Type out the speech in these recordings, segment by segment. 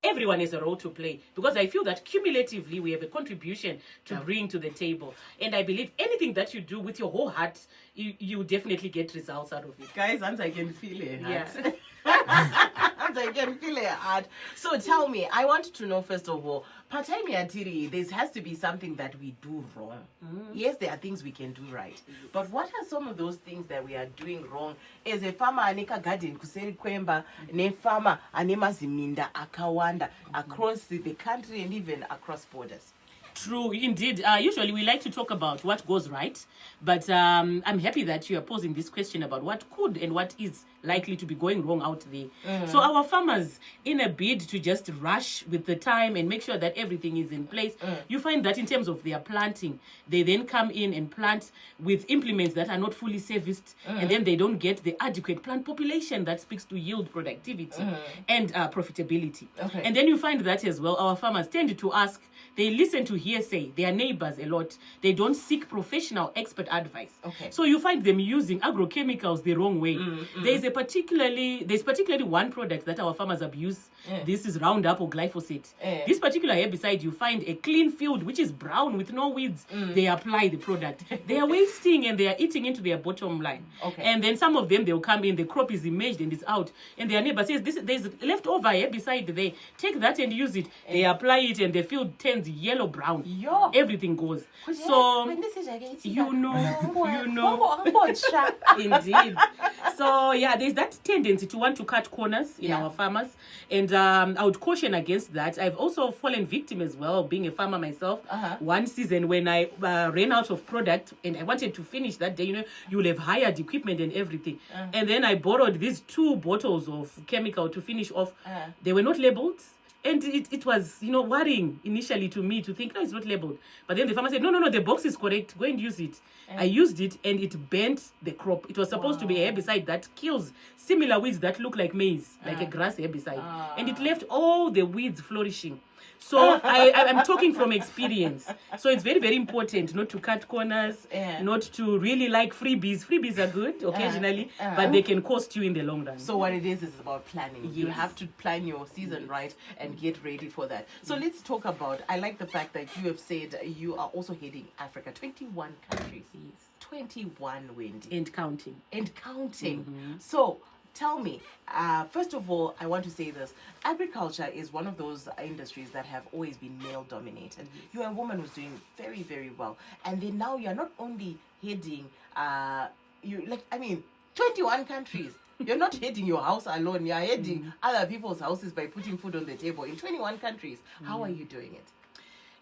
everyone has a role to play, because I feel that cumulatively we have a contribution to bring to the table. And I believe anything that you do with your whole heart, you definitely get results out of it. Guys, and I can feel it. Yeah. I can feel it hard. So tell me, I want to know, first of all, part-time yatiri, there has to be something that we do wrong. Yes, there are things we can do right. But what are some of those things that we are doing wrong? As a farmer, aneka garden kuseri kwemba, ne farmer, anema ziminda akawanda, across the country and even across borders. True, indeed. Usually we like to talk about what goes right, but I'm happy that you are posing this question about what could and what is likely to be going wrong out there. So our farmers, in a bid to just rush with the time and make sure that everything is in place, you find that in terms of their planting, they then come in and plant with implements that are not fully serviced, and then they don't get the adequate plant population that speaks to yield, productivity, and profitability. And then you find that as well, our farmers tend to ask, they listen to hearsay, their neighbors a lot. They don't seek professional expert advice. So you find them using agrochemicals the wrong way. There's particularly one product that our farmers abuse. This is Roundup or glyphosate. This particular herbicide, you find a clean field which is brown with no weeds. They apply the product. They are wasting and they are eating into their bottom line. And then some of them, they'll come in, the crop is imaged and it's out. And their neighbor says, there's leftover herbicide there. Take that and use it. They apply it and the field turns yellow brown. Everything goes. So you know indeed. So yeah, there's that tendency to want to cut corners in our farmers, and I would caution against that. I've also fallen victim as well, being a farmer myself. One season when I ran out of product and I wanted to finish that day, you will have hired equipment and everything, and then I borrowed these 2 bottles of chemical to finish off. They were not labeled. And it was, worrying initially to me to think, no, it's not labeled. But then the farmer said, no, the box is correct. Go and use it. I used it and it burnt the crop. It was supposed to be a herbicide that kills similar weeds that look like maize, like a grass herbicide. And it left all the weeds flourishing. So I'm talking from experience. So it's very, very important not to cut corners, not to really like freebies. Freebies are good occasionally, but they can cost you in the long run. So what it is about planning. You have to plan your season right and get ready for that. So let's talk about, I like the fact that you have said you are also heading Africa, 21 countries. 21, Wendy. And counting. So tell me, first of all, I want to say this. Agriculture is one of those industries that have always been male-dominated. You're a woman who's doing very, very well. And then now you're not only heading, 21 countries. You're not heading your house alone. You're heading other people's houses by putting food on the table in 21 countries. How are you doing it?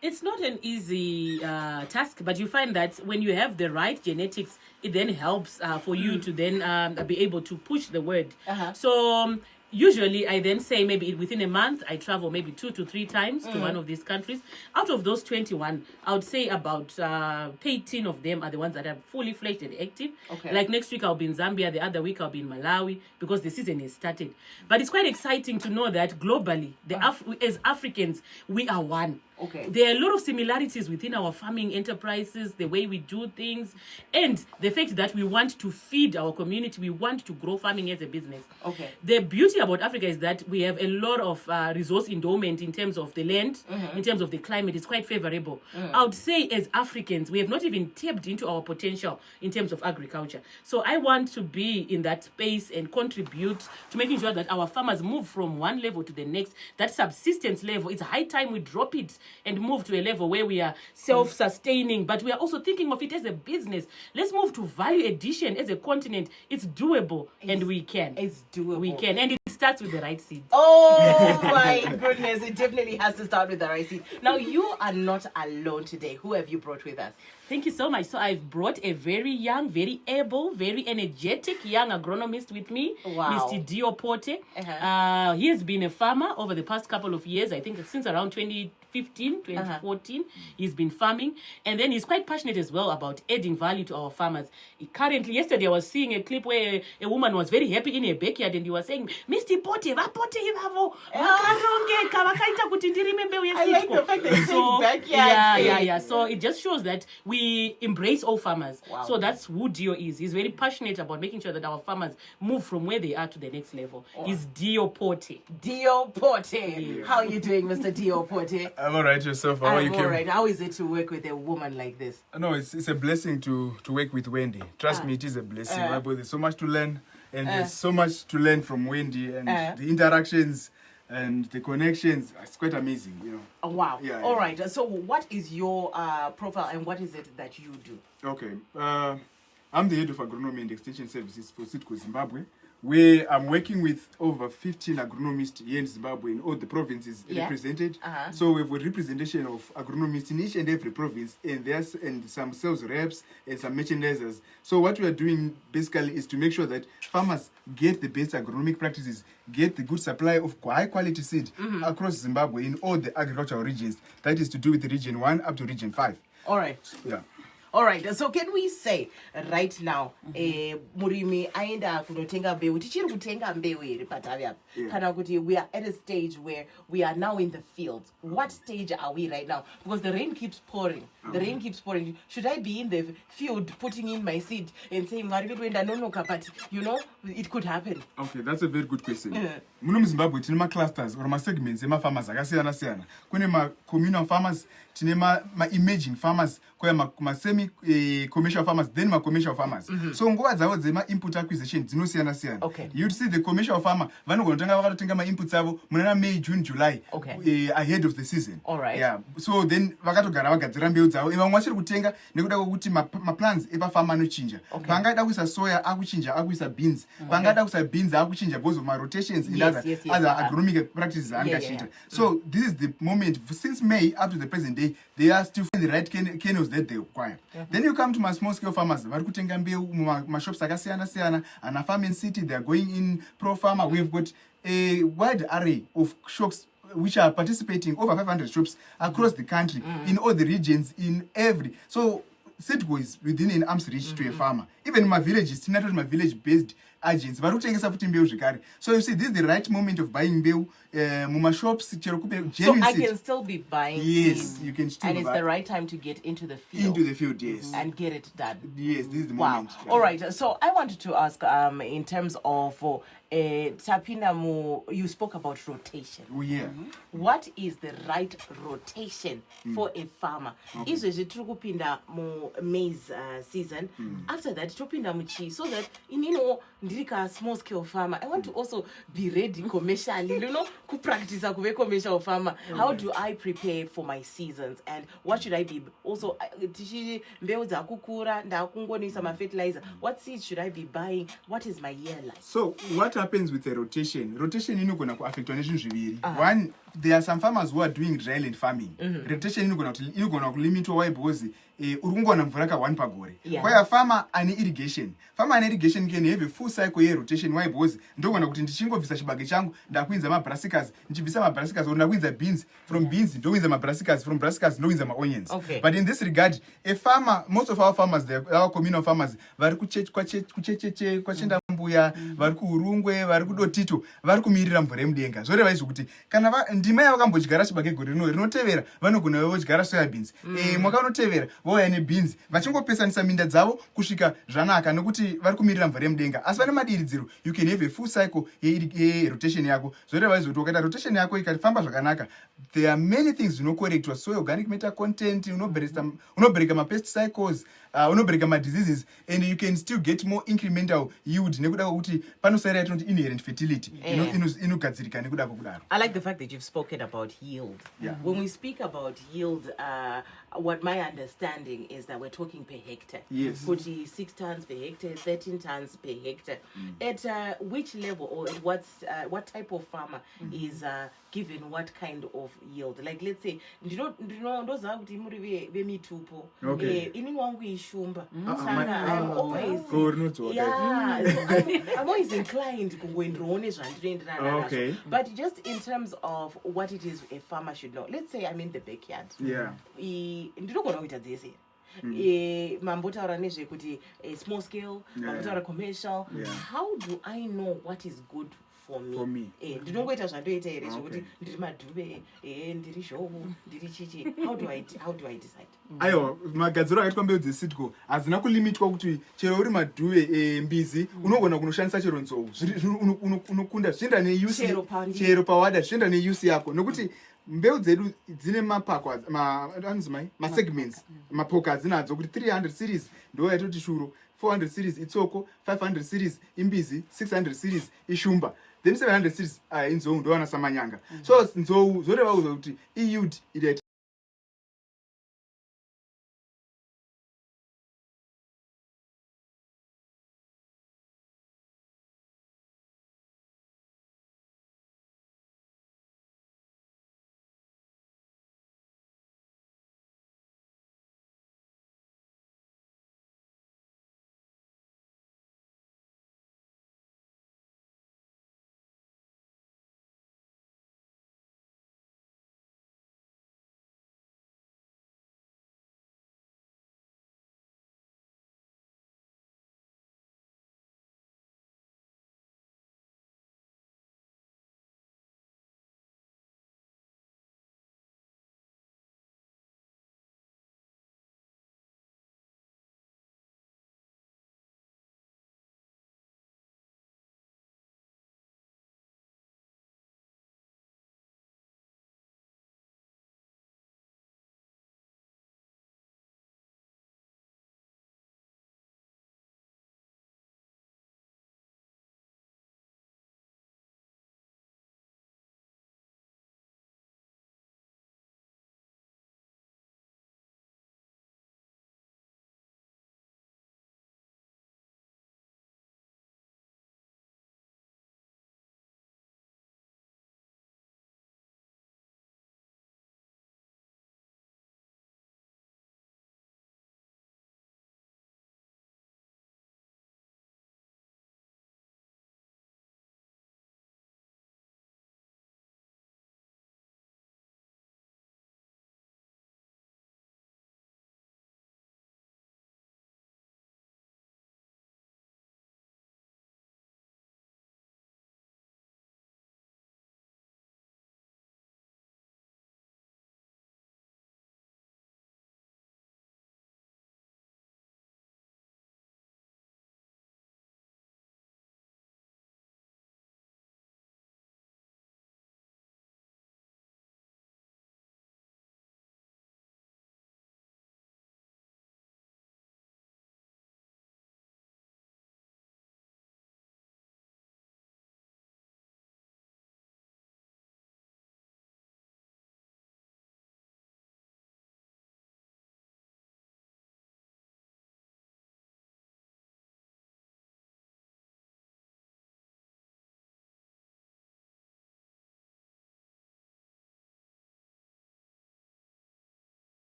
It's not an easy task, but you find that when you have the right genetics, it then helps for you to then be able to push the word. So usually I then say maybe within a month I travel maybe 2 to 3 times to one of these countries. Out of those 21, I would say about 18 of them are the ones that are fully fledged and active. Like next week I'll be in Zambia, the other week I'll be in Malawi, because the season has started. But it's quite exciting to know that globally, as Africans, we are one. There are a lot of similarities within our farming enterprises, the way we do things, and the fact that we want to feed our community, we want to grow farming as a business. The beauty about Africa is that we have a lot of resource endowment in terms of the land, in terms of the climate. It's quite favorable. I would say as Africans, we have not even tapped into our potential in terms of agriculture. So I want to be in that space and contribute to making sure that our farmers move from one level to the next. That subsistence level, it's high time we drop it and move to a level where we are self-sustaining, but we are also thinking of it as a business. Let's move to value addition as a continent. It's doable, and we can. It's doable. We can, and it starts with the right seed. Oh my goodness, it definitely has to start with the right seed. Now, you are not alone today. Who have you brought with us? Thank you so much. So I've brought a very young, very able, very energetic young agronomist with me, Mr. Dior Pote. He has been a farmer over the past couple of years, I think since around 2014, he's been farming, and then he's quite passionate as well about adding value to our farmers. Yesterday I was seeing a clip where a woman was very happy in her backyard, and he was saying, Mr. Pote, I like the fact that you say backyard. Yeah. So it just shows that we embrace all farmers. Wow. So that's who Dior is. He's very passionate about making sure that our farmers move from where they are to the next level. He's Dior Pote. Dior Pote. How are you doing, Mr. Dior Pote? I'm all right, yourself. How are you, I'm Kim? all right. How is it to work with a woman like this? No, it's a blessing to work with Wendy. Trust me, it is a blessing. My boy, there's so much to learn, and there's so much to learn from Wendy, and the interactions and the connections. It's quite amazing, you know. Oh, wow. Yeah, All yeah. right. So what is your profile and what is it that you do? Okay. I'm the head of Agronomy and Extension Services for Zimbabwe, where I'm working with over 15 agronomists here in Zimbabwe in all the provinces represented. So we've got representation of agronomists in each and every province, and some sales reps and some merchandisers. So what we are doing basically is to make sure that farmers get the best agronomic practices, get the good supply of high quality seed across Zimbabwe in all the agricultural regions. That is to do with region 1 up to region 5. All right. Yeah. All right. So can we say right now, Murimi aenda kunotenga mbeu, tichiri kutenga mbeu iri patavi apa. Kana kuti we are at a stage where we are now in the field. What stage are we right now? Because the rain keeps pouring. The rain keeps pouring. Should I be in the field putting in my seed and saying, but you know, it could happen. Okay, that's a very good question. Muno Zimbabwe tine ma-clusters or ma-segments ema-farmers akasiyana-siyana. Kune ma-communal farmers, tine ma-emerging farmers, kune ma-semi-commercial farmers, then ma-commercial farmers. So nguva dzavo dzema-input acquisition dzinosiyana-siyana. Okay. You'd see the commercial farmer vanogona vakatotenga ma-inputs avo munana May, June, July, ahead of the season. All right. Yeah. So then vakatogara vagadzira mbeu dzavo. Vamwe vachiri kutenga nekuda kwokuti ma-plans epafarm anochinja. Vangada kuisa soya akuchinja akuisa beans. Vangada kuisa beans akuchinja because of my-rotations in other agronomic practices angashita. So this is the moment, since May up to the present day, they are still finding the right kernels that they require. Then you come to my small-scale farmers. Vari kutenga mbeu ma-shops akasiyana-siyana. And a farm in city, they are going in pro farmer. We've got a wide array of shops which are participating, over 500 shops across the country, in all the regions, in every. So Setco is within an arm's reach to a farmer. Even in my villages, it's not my village-based agents. So you see, this is the right moment of buying mbeu. Muma shops, so I can still be buying. Yes, seeds, you can still and buy. it's the right time to get into the field. Into the field, yes. And get it done. Yes, this is the Wow. moment. All right. So I wanted to ask, in terms of Tapinamu, you spoke about rotation. Oh, yeah. What is the right rotation for a farmer? Is it trukupinda mu maize season? After that, tupinda muchi, so that ndika small scale farmer. I want to also be ready commercially. You know, ku practice kuve commercial farmer. How do I prepare for my seasons, and what should I be? Also, tishi mbeu za kukura nda kungonisa ma fertilizer. What seeds should I be buying? What is my year like? So what happens with the rotation? Rotation inogona kuaffect nezvinhu zviviri. One, there are some farmers who are doing dry land farming. Rotation inogona kulimitwa why because uri kungona mvura ka1 pagore. Kwaya farmer ane irrigation. Farmer ane irrigation can have a full cycle year rotation why because ndogona kuti ndichingovisa chibage changu ndakuinza ma brassicas, ndichivisa ma brassicas or ndakuinza beans, from beans ndokuinza ma brassicas, from brassicas ndokuinza ma onions. But in this regard, a farmer, most of our farmers, our communal farmers, vari kuchecheche kwachenda mbuya, vari kuurungwe, vari kudotito, vari kumirira mvura yemudenga. Zvoreva izvo kuti kana ndima yavakambodyara chibage gore rinotevera vanogona vodyara soya beans. Mwaka unotevera vouya nebeans vachingopesanisa minda dzavo kusvika zvanaka nekuti vari kumirira mvura yemudenga. Asi vane madiridziro, you can have a full cycle yerotation yako. Zvoreva izvo kuti ukaita rotation yako ikafamba zvakanaka, there are many things zvinokorektwa, soil organic matter content, unobereka ma-pest cycles, unobereka ma-diseases, and you can still get more incremental yield nekuda kwokuti panosarira yatinoti inherent fertility inogadzirika nekuda kwokudaro. I like the fact that you've spoken about yield. When we speak about yield, what my understanding is that we're talking per hectare. 46 tons per hectare, 13 tons per hectare. At which level or at what type of farmer is given what kind of yield? Like, let's say, ndoza kuti muri vemitupo. Ini wangu ishumba. I'm always I'm always inclined to go in. But just in terms of what it is a farmer should know. Let's say I'm in the backyard. Ndinogona kuita dzese. Mambotaura nezvekuti small scale, mambotaura commercial. How do I know what is good for me. For me. Ndinongoita zvandoita here Okay. zvokuti ndiri madhube ndiri zhovu ndiri chichi. How do I decide? Aiwa, magadziro akaitwa mbeu dzesitco hazina kulimitwa kuti chero uri madhuve mbizi unogona kunoshandisa chero nzou unokunda zvichienda neuse chero pawada zvichienda neuse yako nokuti mbeu dzedu dzine mapako anozimai masegments mapoka adzinadzo kuti 300 series ndo yaitoti shuro, 400 series itsoko, 500 series imbizi, 600 series ishumba, then 700 series inzou ndo wana samanyanga. So nzou zvoreva kuti iyield ide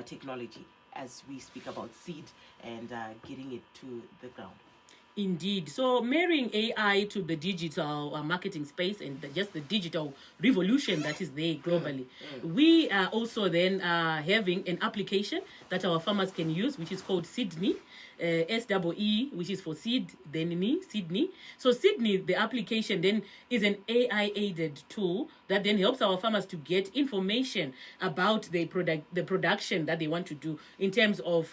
technology as we speak about seed and getting it to the ground. Indeed. So marrying AI to the digital marketing space and just the digital revolution that is there globally. We are also then having an application that our farmers can use, which is called Sydney. SEE, which is for seed, then Sydney. So Sydney, the application then is an AI-aided tool that then helps our farmers to get information about the production that they want to do in terms of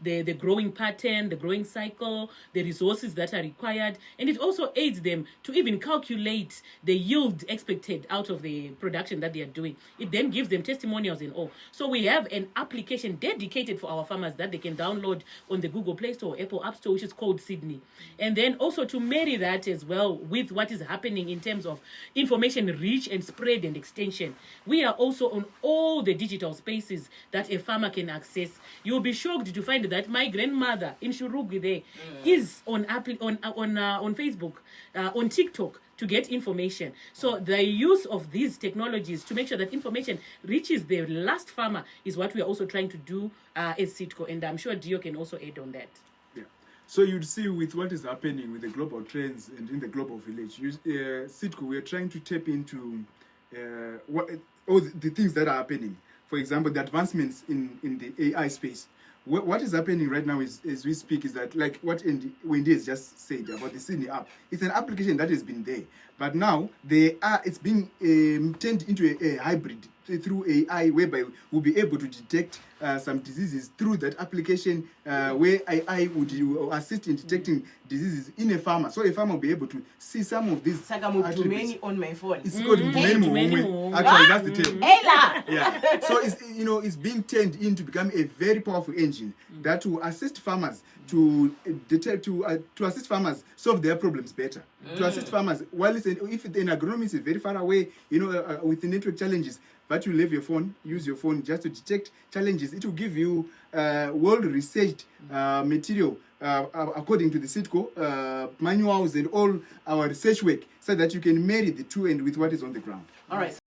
the growing pattern, the growing cycle, the resources that are required, and it also aids them to even calculate the yield expected out of the production that they are doing. It then gives them testimonials and all. So we have an application dedicated for our farmers that they can download on the Google Google Play Store, Apple App Store, which is called Sydney. And then also to marry that as well with what is happening in terms of information reach and spread and extension. We are also on all the digital spaces that a farmer can access. You'll be shocked to find that my grandmother in Shurugwi there is on Facebook, on TikTok, to get information. So the use of these technologies to make sure that information reaches the last farmer is what we are also trying to do as Sitco, and I'm sure Dior can also add on that. Yeah. So you'd see with what is happening with the global trends and in the global village, Sitco, we are trying to tap into all the things that are happening. For example, the advancements in the AI space. What is happening right now is, as we speak, is that like what Wendy has just said about the Sydney app. It's an application that has been there, but now it's being turned into a hybrid through AI, whereby we'll be able to detect some diseases through that application, where AI would assist in detecting diseases in a farmer. So a farmer will be able to see some of these attributes. On my phone. It's called Mtumeni. Actually, that's the term. Yeah. So it's being turned into become a very powerful engine that will assist farmers to assist farmers solve their problems better. To assist farmers, while if an agronomist is very far away, with the network challenges, but you leave your phone, use your phone just to detect challenges. It will give you well-researched material according to the Sitco manuals and all our research work, so that you can marry the two and with what is on the ground. All right.